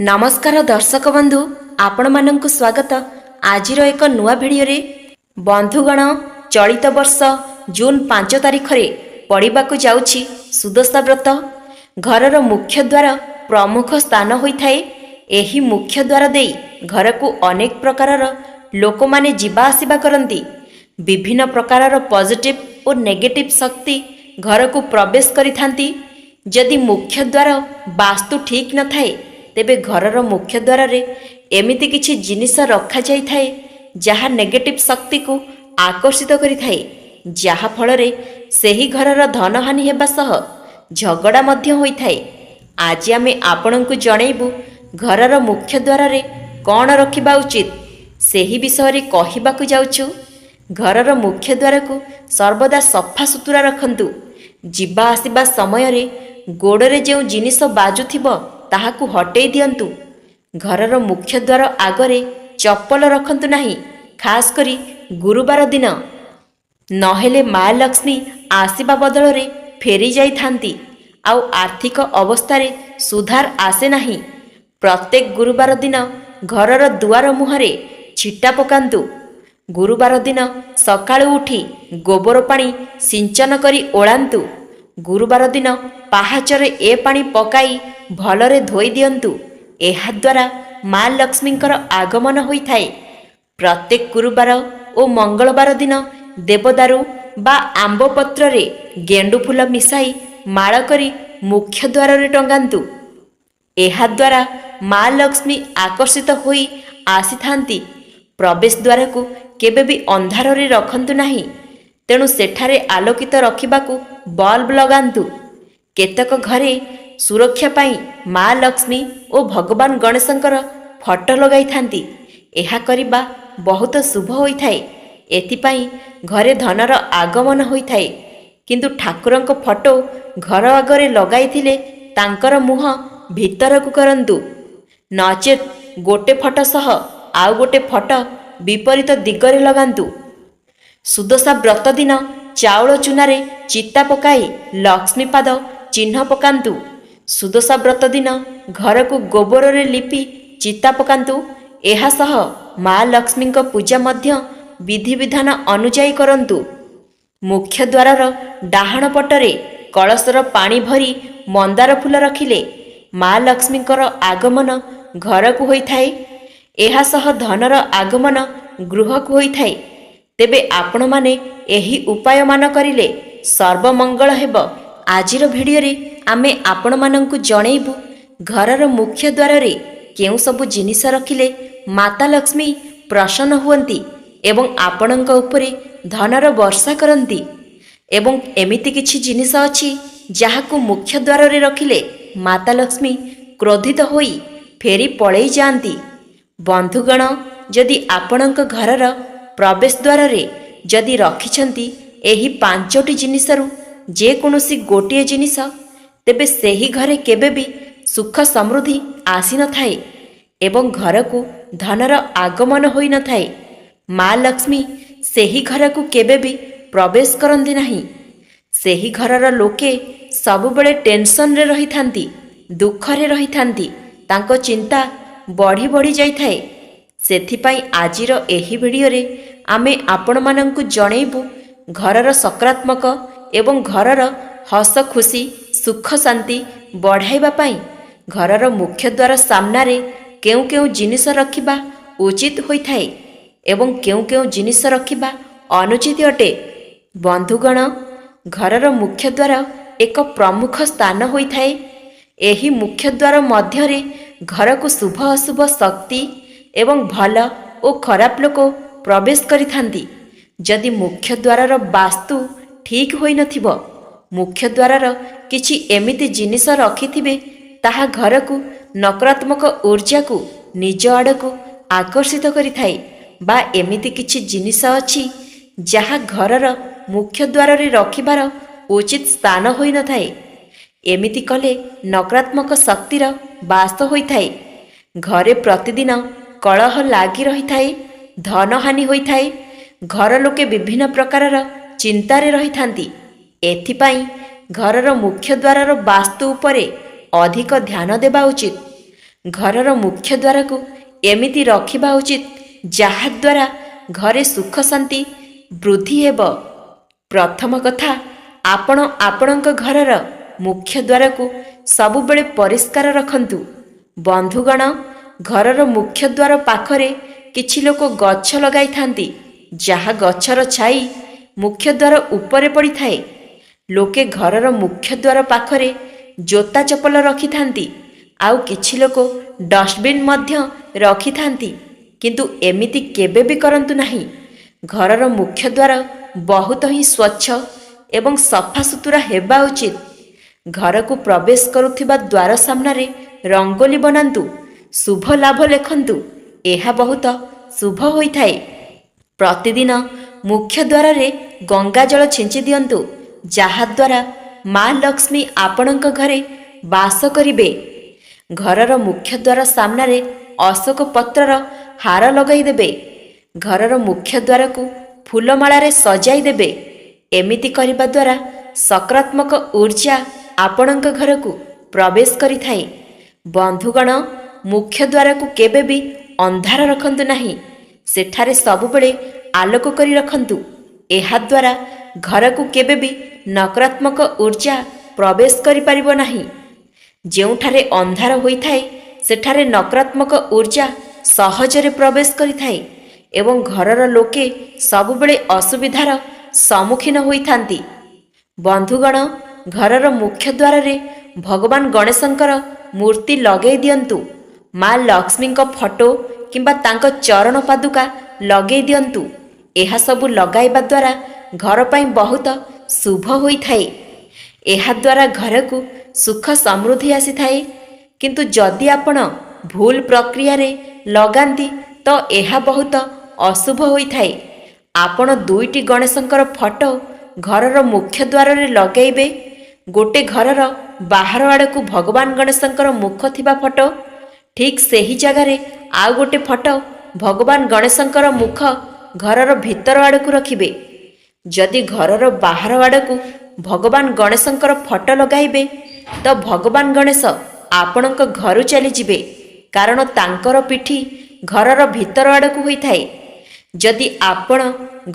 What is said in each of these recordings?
नमस्कार दर्शक बंधु आपण मानक स्वागत। आज एक नुआ भिडियो रे बंधुगण चलित वर्ष जून 5 तारिख रे पड़िबाकु जाउछि सुदशा व्रत। घरर मुख्य द्वार प्रमुख स्थान होइथाए। एही मुख्य द्वार देई घर को अनेक प्रकारर लोक माने जीवा आसीबा करंती। विभिन्न प्रकारर पॉजिटिव और नेगेटिव शक्ति घर को प्रवेश करिथांती। यदि मुख्य द्वार वास्तु ठीक न थाए तेबे घरर मुख्य द्वार रे एमिति किछि जिनिस रखा जाई थाए जहा नेगेटिव शक्ति को आकर्षित करि थाए, जहा फल रे सेही घरर धनहानि हेबा सह झगड़ा मध्य होई थाए। आज आमे आपनकु जणैबु घरर मुख्य द्वार रे कोन रखिबा उचित सेही विषय रे कहिबाकु जाउछु। घरर मुख्य द्वार को सर्वदा सफा सुतुरा रखंतु। जीवा आसीबा समय रे गोड़रे जेउ जिनिस बाजुथिबो ताहाकु हटेई दियंतु। घरर मुख्य द्वार आगरे चप्पल रखंतु नाही, खास करी गुरुवार दिन। नहेले माँ लक्ष्मी आसीबा बदल रे फेरी जाई थांती आउ आर्थिक अवस्था रे सुधार आसे नाही। प्रत्येक गुरुवार दिन घरर दुआर मुहरे छिटा पकांतु। गुरुवार दिन सकाळु उठी गोबर पानी सिंचन करी ओळांतु। गुरुवार दिन पाहाचरे ए पानी पकाई भलरे धोई दियंतु। एहा द्वारा माँ लक्ष्मींकर आगमन होई थाए। प्रत्येक गुरुवार ओ मंगलवार दिन देवदारू बा आंब पत्र रे गेंडु फूल मिसाई माळ करी मुख्य द्वार रे टंगांतु। एहा द्वारा माँ लक्ष्मी आकर्षित होई आसी थांती। प्रवेश द्वार को केबे भी अंधार रे रखंतु नाही, तेणु सेठारे आलोकित रखिबाकू बल्ब लगांतु। केतक घरे सुरक्षा पाई माँ लक्ष्मी और भगवान गणेशंकर फटो लगाई थांती। एहा करिबा बहुत शुभ होई थाए। एथिपाई घरे धनर आगमन होई थाए। किंतु ठाकुरंक फटो घर आगरे लगाई थिले तांकर मुह भीतर को करंतु। नचेत गोटे फटो सह आउ गोटे फटो विपरीत दिगरे लगांतु। सुदशा व्रत दिन चाउल चुनारे चिता पकाई लक्ष्मी पाद चिन्ह पकांतु। सुदशा व्रत दिन घर को गोबर रे लिपि चिता पकांतु। एहा सह माँ लक्ष्मी पूजा मध्य विधि विधान अनुजाई करंतु। मुख्य द्वारर डाहाण पटरे कलशर पानी भरी मंदार फूल रखिले माँ लक्ष्मींकर आगमन घर को होई थाए। एहा सह धनर आगमन गृह को होई थाए। तेबे आपण माने एही उपाय मान करिले सर्वमंगल हेब। आजिर भिडियो रे आमे आपण मानंकु जणैबु घरर मुख्य द्वार रे केउ सबु जिनिस रखिले माता लक्ष्मी प्रसन्न हुअंती एवं आपणंक उपरे धनर वर्षा करंती। एवं एमिति किछि जिनिस अछि जाहाकु मुख्य द्वार रे रखिले माता लक्ष्मी क्रोधित होई फेरी पळेई जांती। बंधुगण, यदि आपणंक घरर प्रवेश द्वार रे जदि रखिछंती एही पांचोटी जिनिसरु जे कोनोसी गोटिए जिनिस, तेबे सेही घरे केबे भी सुख समृद्धि आसी न थाए एवं घर को धनर आगमन होई न थाए। माँ लक्ष्मी सेही घर को केबे भी प्रवेश करंती नाही। सेही घरर लोके सबुबेले टेंशन रे रही थांती, दुख रे रही थांती। तांको चिंता बढ़ी बढ़ी जाई थाए। सेथिपाई आजिर एही भिडियो रे आमे आपण मानंकु जणैबु घरर सकारात्मक एवं घरर हस खुशी सुख शांति बढ़ाइबा पाई घरर मुख्य द्वार सामना रे केउ केउ जिनिस रखिबा उचित होई थाए एवं केउ केउ जिनिस रखिबा अनुचित अटे। बंधुगण, घरर मुख्य द्वार एक प्रमुख स्थान होई थाए। एही मुख्य द्वार मध्य रे घर को शुभ अशुभ शक्ति एवं भल और खराब लोक प्रवेश करिथांती। जदि मुख्य द्वारर वास्तु ठीक होई नथिबो, मुख्य द्वारर किछि एमिति जिनिस रखिथिबे ताहा घर को नकारात्मक ऊर्जा को निज आड़को आकर्षित करिथाए। बा एमिति किछि जिनिस अछि जहा घरर मुख्य द्वार रे रखिबार उचित स्थान होई नथाए। एमिति कले नकारात्मक शक्तिर वास होई थाए। घरे प्रतिदिन कलह लागी रही थाए, धनहानि होई थाए। घर लोके विभिन्न प्रकारर चिंतारे रही थांती। एथिपाई घरर मुख्य द्वारर वास्तु उपरे अधिक ध्यान देबा उचित। ଘରର ମୁଖ୍ୟ ଦ୍ୱାରକୁ ଏମିତି ରଖିବା ଉଚିତ ଯାହାଦ୍ୱାରା ଘରେ ସୁଖ ଶାନ୍ତି ବୃଦ୍ଧି ହେବ। ପ୍ରଥମ କଥା, ଆପଣ ଆପଣଙ୍କ ଘରର ମୁଖ୍ୟ ଦ୍ୱାରକୁ ସବୁବେଳେ ପରିଷ୍କାର ରଖନ୍ତୁ। ବନ୍ଧୁଗଣ, ଘରର ମୁଖ୍ୟ ଦ୍ୱାର ପାଖରେ କିଛି ଲୋକ ଗଛ ଲଗାଇଥାନ୍ତି, ଯାହା ଗଛର ଛାଇ ମୁଖ୍ୟ ଦ୍ୱାର ଉପରେ ପଡ଼ିଥାଏ। ଲୋକେ ଘରର ମୁଖ୍ୟ ଦ୍ୱାର ପାଖରେ ଜୋତା ଚପଲ ରଖିଥାନ୍ତି, ଆଉ କିଛି ଲୋକ ଡଷ୍ଟବିନ୍ ମଧ୍ୟ ରଖିଥାନ୍ତି। କିନ୍ତୁ ଏମିତି କେବେ ବି କରନ୍ତୁ ନାହିଁ। ଘରର ମୁଖ୍ୟ ଦ୍ୱାର ବହୁତ ହିଁ ସ୍ୱଚ୍ଛ ଏବଂ ସଫାସୁତୁରା ହେବା ଉଚିତ। ଘରକୁ ପ୍ରବେଶ କରୁଥିବା ଦ୍ୱାର ସାମ୍ନାରେ ରଙ୍ଗୋଲି ବନାନ୍ତୁ, ଶୁଭ ଲାଭ ଲେଖନ୍ତୁ, ଏହା ବହୁତ ଶୁଭ ହୋଇଥାଏ। ପ୍ରତିଦିନ ମୁଖ୍ୟ ଦ୍ୱାରରେ ଗଙ୍ଗା ଜଳ ଛିଞ୍ଚି ଦିଅନ୍ତୁ, ଯାହାଦ୍ୱାରା ମା ଲକ୍ଷ୍ମୀ ଆପଣଙ୍କ ଘରେ ବାସ କରିବେ। ଘରର ମୁଖ୍ୟ ଦ୍ୱାର ସାମ୍ନାରେ ଅଶୋକ ପତ୍ରର ହାର ଲଗାଇଦେବେ। ଘରର ମୁଖ୍ୟ ଦ୍ୱାରକୁ ଫୁଲମାଳାରେ ସଜାଇ ଦେବେ। ଏମିତି କରିବା ଦ୍ୱାରା ସକାରାତ୍ମକ ଊର୍ଜା ଆପଣଙ୍କ ଘରକୁ ପ୍ରବେଶ କରିଥାଏ। ବନ୍ଧୁଗଣ, ମୁଖ୍ୟ ଦ୍ୱାରକୁ କେବେ ବି ଅନ୍ଧାର ରଖନ୍ତୁ ନାହିଁ, ସେଠାରେ ସବୁବେଳେ ଆଲୋକ କରି ରଖନ୍ତୁ। ଏହାଦ୍ୱାରା ଘରକୁ କେବେ ବି ନକାରାତ୍ମକ ଊର୍ଜା ପ୍ରବେଶ କରିପାରିବ ନାହିଁ। ଯେଉଁଠାରେ ଅନ୍ଧାର ହୋଇଥାଏ ସେଠାରେ ନକାରାତ୍ମକ ଊର୍ଜା ସହଜରେ ପ୍ରବେଶ କରିଥାଏ ଏବଂ ଘରର ଲୋକେ ସବୁବେଳେ ଅସୁବିଧାର ସମ୍ମୁଖୀନ ହୋଇଥାନ୍ତି। ବନ୍ଧୁଗଣ, ଘରର ମୁଖ୍ୟ ଦ୍ୱାରରେ ଭଗବାନ ଗଣେଶଙ୍କର ମୂର୍ତ୍ତି ଲଗାଇ ଦିଅନ୍ତୁ। ମା ଲକ୍ଷ୍ମୀଙ୍କ ଫଟୋ କିମ୍ବା ତାଙ୍କ ଚରଣ ପାଦୁକା ଲଗାଇ ଦିଅନ୍ତୁ। ଏହାସବୁ ଲଗାଇବା ଦ୍ୱାରା ଘର ପାଇଁ ବହୁତ ଶୁଭ ହୋଇଥାଏ। ଏହାଦ୍ୱାରା ଘରକୁ ସୁଖ ସମୃଦ୍ଧି ଆସିଥାଏ। କିନ୍ତୁ ଯଦି ଆପଣ ଭୁଲ ପ୍ରକ୍ରିୟାରେ ଲଗାନ୍ତି ତ ଏହା ବହୁତ ଅଶୁଭ ହୋଇଥାଏ। ଆପଣ 2ଟି ଗଣେଶଙ୍କର ଫଟୋ ଘରର ମୁଖ୍ୟ ଦ୍ୱାରରେ ଲଗାଇବେ। ଗୋଟେ ଘରର ବାହାର ଆଡ଼କୁ ଭଗବାନ ଗଣେଶଙ୍କର ମୁଖ ଥିବା ଫଟୋ, ଠିକ୍ ସେହି ଜାଗାରେ ଆଉ ଗୋଟେ ଫଟୋ ଭଗବାନ ଗଣେଶଙ୍କର ମୁଖ ଘରର ଭିତର ଆଡ଼କୁ ରଖିବେ। ଯଦି ଘରର ବାହାର ଆଡ଼କୁ ଭଗବାନ ଗଣେଶଙ୍କର ଫଟୋ ଲଗାଇବେ ତ ଭଗବାନ ଗଣେଶ ଆପଣଙ୍କ ଘରୁ ଚାଲିଯିବେ, କାରଣ ତାଙ୍କର ପିଠି ଘରର ଭିତର ଆଡ଼କୁ ହୋଇଥାଏ। ଯଦି ଆପଣ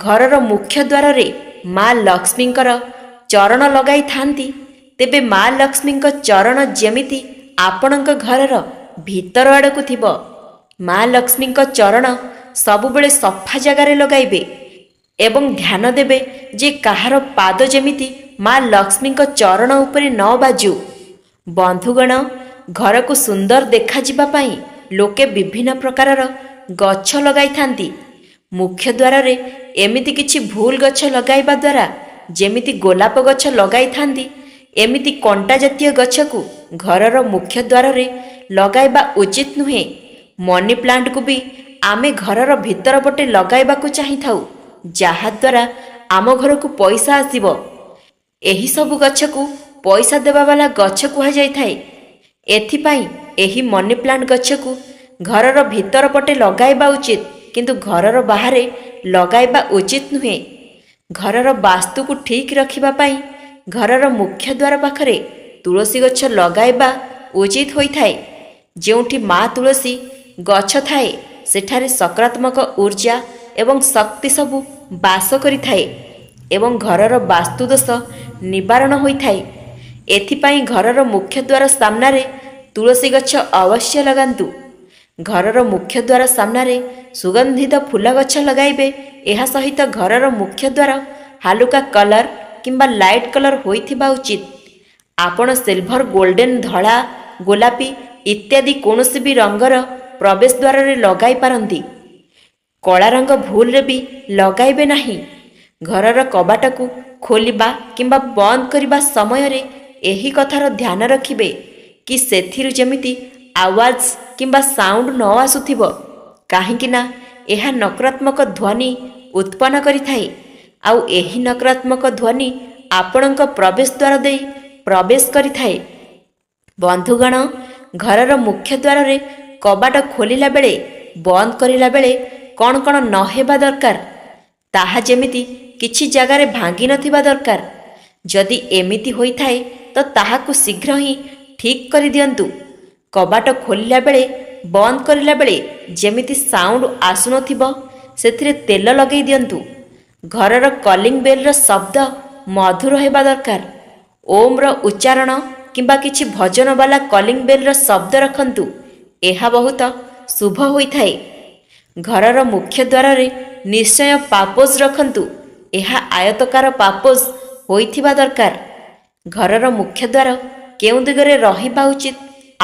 ଘରର ମୁଖ୍ୟ ଦ୍ୱାରରେ ମା ଲକ୍ଷ୍ମୀଙ୍କର ଚରଣ ଲଗାଇଥାନ୍ତି, ତେବେ ମା ଲକ୍ଷ୍ମୀଙ୍କ ଚରଣ ଯେମିତି ଆପଣଙ୍କ ଘରର ଭିତର ଆଡ଼କୁ ଥିବ। ମା ଲକ୍ଷ୍ମୀଙ୍କ ଚରଣ ସବୁବେଳେ ସଫା ଜାଗାରେ ଲଗାଇବେ ଏବଂ ଧ୍ୟାନ ଦେବେ ଯେ କାହାର ପାଦ ଯେମିତି ମା ଲକ୍ଷ୍ମୀଙ୍କ ଚରଣ ଉପରେ ନ ବାଜୁ। ବନ୍ଧୁଗଣ, ଘରକୁ ସୁନ୍ଦର ଦେଖାଯିବା ପାଇଁ ଲୋକେ ବିଭିନ୍ନ ପ୍ରକାରର ଗଛ ଲଗାଇଥାନ୍ତି। ମୁଖ୍ୟ ଦ୍ୱାରରେ ଏମିତି କିଛି ଭୁଲ ଗଛ ଲଗାଇବା ଦ୍ୱାରା, ଯେମିତି ଗୋଲାପ ଗଛ ଲଗାଇଥାନ୍ତି, ଏମିତି କଣ୍ଟା ଜାତୀୟ ଗଛକୁ ଘରର ମୁଖ୍ୟ ଦ୍ୱାରରେ ଲଗାଇବା ଉଚିତ ନୁହେଁ। ମନି ପ୍ଲାଣ୍ଟକୁ ବି ଆମେ ଘରର ଭିତର ପଟେ ଲଗାଇବାକୁ ଚାହିଁଥାଉ, ଯାହାଦ୍ୱାରା ଆମ ଘରକୁ ପଇସା ଆସିବ। ଏହିସବୁ ଗଛକୁ ପଇସା ଦେବାବାଲା ଗଛ କୁହାଯାଇଥାଏ। ଏଥିପାଇଁ ଏହି ମନି ପ୍ଲାଣ୍ଟ ଗଛକୁ ଘରର ଭିତର ପଟେ ଲଗାଇବା ଉଚିତ, କିନ୍ତୁ ଘରର ବାହାରେ ଲଗାଇବା ଉଚିତ ନୁହେଁ। ଘରର ବାସ୍ତୁକୁ ଠିକ୍ ରଖିବା ପାଇଁ ଘରର ମୁଖ୍ୟ ଦ୍ୱାର ପାଖରେ ତୁଳସୀ ଗଛ ଲଗାଇବା ଉଚିତ ହୋଇଥାଏ। ଯେଉଁଠି ମା ତୁଳସୀ ଗଛ ଥାଏ ସେଠାରେ ସକାରାତ୍ମକ ଊର୍ଜା ଏବଂ ଶକ୍ତି ସବୁ ବାସ କରିଥାଏ ଏବଂ ଘରର ବାସ୍ତୁଦୋଷ ନିବାରଣ ହୋଇଥାଏ। ଏଥିପାଇଁ ଘରର ମୁଖ୍ୟ ଦ୍ୱାର ସାମ୍ନାରେ ତୁଳସୀ ଗଛ ଅବଶ୍ୟ ଲଗାନ୍ତୁ। ଘରର ମୁଖ୍ୟ ଦ୍ୱାର ସାମ୍ନାରେ ସୁଗନ୍ଧିତ ଫୁଲ ଗଛ ଲଗାଇବେ। ଏହା ସହିତ ଘରର ମୁଖ୍ୟ ଦ୍ୱାର ହାଲୁକା କଲର୍ କିମ୍ବା ଲାଇଟ୍ କଲର୍ ହୋଇଥିବା ଉଚିତ। ଆପଣ ସିଲଭର, ଗୋଲ୍ଡେନ୍, ଧଳା, ଗୋଲାପୀ ଇତ୍ୟାଦି କୌଣସି ବି ରଙ୍ଗର ପ୍ରବେଶ ଦ୍ୱାରରେ ଲଗାଇ ପାରନ୍ତି। କଳା ରଙ୍ଗ ଭୁଲରେ ବି ଲଗାଇବେ ନାହିଁ। ଘରର କବାଟକୁ ଖୋଲିବା କିମ୍ବା ବନ୍ଦ କରିବା ସମୟରେ ଏହି କଥାର ଧ୍ୟାନ ରଖିବେ କି ସେଥିରୁ ଯେମିତି ଆୱାଜ କିମ୍ବା ସାଉଣ୍ଡ ନ ଆସୁଥିବ, କାହିଁକି ନା ଏହା ନକାରାତ୍ମକ ଧ୍ୱନି ଉତ୍ପନ୍ନ କରିଥାଏ ଆଉ ଏହି ନକାରାତ୍ମକ ଧ୍ୱନି ଆପଣଙ୍କ ପ୍ରବେଶ ଦ୍ୱାର ଦେଇ ପ୍ରବେଶ କରିଥାଏ। ବନ୍ଧୁଗଣ, ଘରର ମୁଖ୍ୟ ଦ୍ୱାରରେ କବାଟ ଖୋଲିଲା ବେଳେ ବନ୍ଦ କରିଲା ବେଳେ କ'ଣ କ'ଣ ନ ହେବା ଦରକାର, ତାହା ଯେମିତି କିଛି ଜାଗାରେ ଭାଙ୍ଗି ନଥିବା ଦରକାର। ଯଦି ଏମିତି ହୋଇଥାଏ ତ ତାହାକୁ ଶୀଘ୍ର ହିଁ ଠିକ୍ କରିଦିଅନ୍ତୁ। କବାଟ ଖୋଲିଲା ବେଳେ ବନ୍ଦ କରିଲା ବେଳେ ଯେମିତି ସାଉଣ୍ଡ ଆସୁନଥିବ ସେଥିରେ ତେଲ ଲଗାଇ ଦିଅନ୍ତୁ। ଘରର କଲିଂ ବେଲ୍ର ଶବ୍ଦ ମଧୁର ହେବା ଦରକାର। ଓମ୍ର ଉଚ୍ଚାରଣ କିମ୍ବା କିଛି ଭଜନ ବାଲା କଲିଂ ବେଲ୍ର ଶବ୍ଦ ରଖନ୍ତୁ। ଏହା ବହୁତ ଶୁଭ ହୋଇଥାଏ। ଘରର ମୁଖ୍ୟ ଦ୍ୱାରରେ ନିଶ୍ଚୟ ପାପୋଜ ରଖନ୍ତୁ। ଏହା ଆୟତକାର ପାପୋଜ ହୋଇଥିବା ଦରକାର। ଘରର ମୁଖ୍ୟ ଦ୍ୱାର କେଉଁ ଦିଗରେ ରହିବା ଉଚିତ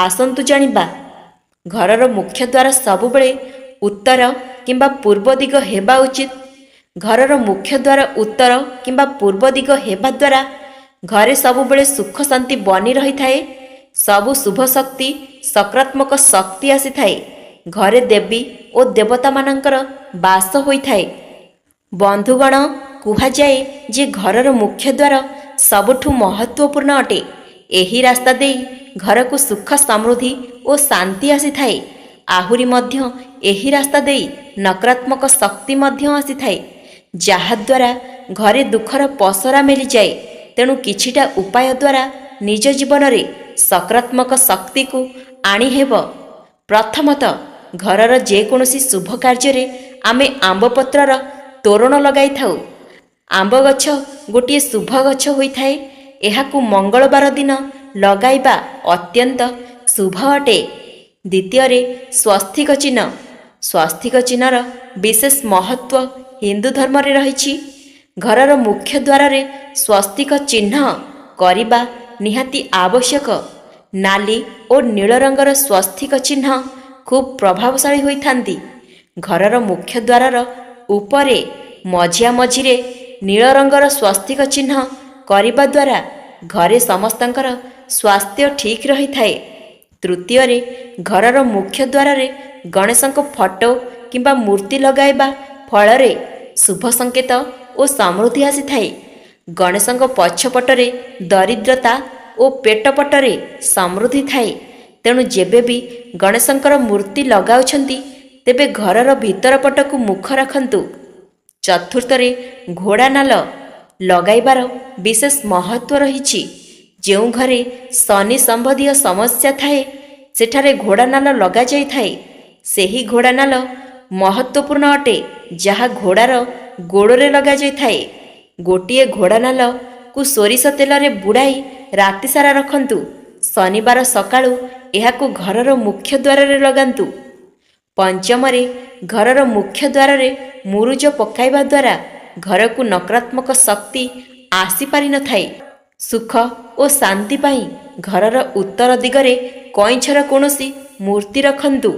ଆସନ୍ତୁ ଜାଣିବା। ଘରର ମୁଖ୍ୟ ଦ୍ୱାର ସବୁବେଳେ ଉତ୍ତର କିମ୍ବା ପୂର୍ବ ଦିଗ ହେବା ଉଚିତ। ଘରର ମୁଖ୍ୟ ଦ୍ୱାର ଉତ୍ତର କିମ୍ବା ପୂର୍ବ ଦିଗ ହେବା ଦ୍ୱାରା ଘରେ ସବୁବେଳେ ସୁଖ ଶାନ୍ତି ବନି ରହିଥାଏ। ସବୁ ଶୁଭ ଶକ୍ତି ସକାରାତ୍ମକ ଶକ୍ତି ଆସିଥାଏ। ଘରେ ଦେବୀ ଓ ଦେବତାମାନଙ୍କର ବାସ ହୋଇଥାଏ। ବନ୍ଧୁଗଣ, କୁହାଯାଏ ଯେ ଘରର ମୁଖ୍ୟ ଦ୍ୱାର ସବୁଠୁ ମହତ୍ତ୍ୱପୂର୍ଣ୍ଣ ଅଟେ। ଏହି ରାସ୍ତା ଦେଇ ଘରକୁ ସୁଖ ସମୃଦ୍ଧି ଓ ଶାନ୍ତି ଆସିଥାଏ। ଆହୁରି ମଧ୍ୟ ଏହି ରାସ୍ତା ଦେଇ ନକାରାତ୍ମକ ଶକ୍ତି ମଧ୍ୟ ଆସିଥାଏ, ଯାହାଦ୍ୱାରା ଘରେ ଦୁଃଖର ପସରା ମେଲିଯାଏ। ତେଣୁ କିଛିଟା ଉପାୟ ଦ୍ୱାରା ନିଜ ଜୀବନରେ ସକାରାତ୍ମକ ଶକ୍ତିକୁ ଆଣିହେବ। ପ୍ରଥମତଃ, ଘରର ଯେକୌଣସି ଶୁଭ କାର୍ଯ୍ୟରେ ଆମେ ଆମ୍ବପତ୍ରର ତୋରଣ ଲଗାଇଥାଉ। ଆମ୍ବ ଗଛ ଗୋଟିଏ ଶୁଭ ଗଛ ହୋଇଥାଏ। ଏହାକୁ ମଙ୍ଗଳବାର ଦିନ ଲଗାଇବା ଅତ୍ୟନ୍ତ ଶୁଭ ଅଟେ। ଦ୍ୱିତୀୟରେ, ସ୍ୱସ୍ତିକ ଚିହ୍ନ। ସ୍ୱସ୍ତିକ ଚିହ୍ନର ବିଶେଷ ମହତ୍ତ୍ୱ ହିନ୍ଦୁ ଧର୍ମରେ ରହିଛି। ଘରର ମୁଖ୍ୟ ଦ୍ୱାରରେ ସ୍ୱସ୍ତିକ ଚିହ୍ନ କରିବା ନିହାତି ଆବଶ୍ୟକ। ନାଲି ଓ ନୀଳ ରଙ୍ଗର ସ୍ୱସ୍ତିକ ଚିହ୍ନ ଖୁବ୍ ପ୍ରଭାବଶାଳୀ ହୋଇଥାନ୍ତି। ଘରର ମୁଖ୍ୟ ଦ୍ୱାରର ଉପରେ ମଝିଆ ମଝିରେ ନୀଳ ରଙ୍ଗର ସ୍ୱସ୍ତିକ ଚିହ୍ନ କରିବା ଦ୍ୱାରା ଘରେ ସମସ୍ତଙ୍କର ସ୍ୱାସ୍ଥ୍ୟ ଠିକ୍ ରହିଥାଏ। ତୃତୀୟରେ, ଘରର ମୁଖ୍ୟ ଦ୍ୱାରରେ ଗଣେଶଙ୍କ ଫଟୋ କିମ୍ବା ମୂର୍ତ୍ତି ଲଗାଇବା ଫଳରେ ଶୁଭ ସଂକେତ ଓ ସମୃଦ୍ଧି ଆସିଥାଏ। ଗଣେଶଙ୍କ ପଛପଟରେ ଦରିଦ୍ରତା ଓ ପେଟ ପଟରେ ସମୃଦ୍ଧି ଥାଏ। ତେଣୁ ଯେବେ ବି ଗଣେଶଙ୍କର ମୂର୍ତ୍ତି ଲଗାଉଛନ୍ତି ତେବେ ଘରର ଭିତର ପଟକୁ ମୁଖ ରଖନ୍ତୁ। ଚତୁର୍ଥରେ, ଘୋଡ଼ାନାଲ ଲଗାଇବାର ବିଶେଷ ମହତ୍ତ୍ୱ ରହିଛି। ଯେଉଁ ଘରେ ଶନି ସମ୍ବନ୍ଧୀୟ ସମସ୍ୟା ଥାଏ ସେଠାରେ ଘୋଡ଼ାନାଲ ଲଗାଯାଇଥାଏ। ସେହି ଘୋଡ଼ାନାଲ ମହତ୍ତ୍ୱପୂର୍ଣ୍ଣ ଅଟେ, ଯାହା ଘୋଡ଼ାର ଗୋଡ଼ରେ ଲଗାଯାଇଥାଏ। ଗୋଟିଏ ଘୋଡ଼ାନାଲକୁ ସୋରିଷ ତେଲରେ ବୁଡ଼ାଇ ରାତିସାରା ରଖନ୍ତୁ। ଶନିବାର ସକାଳୁ ଏହାକୁ ଘରର ମୁଖ୍ୟ ଦ୍ୱାରରେ ଲଗାନ୍ତୁ। ପଞ୍ଚମରେ, ଘରର ମୁଖ୍ୟ ଦ୍ୱାରରେ ମୁରୁଜ ପକାଇବା ଦ୍ୱାରା ଘରକୁ ନକାରାତ୍ମକ ଶକ୍ତି ଆସିପାରିନଥାଏ। ସୁଖ ଓ ଶାନ୍ତି ପାଇଁ ଘରର ଉତ୍ତର ଦିଗରେ କଇଁଛର କୌଣସି ମୂର୍ତ୍ତି ରଖନ୍ତୁ।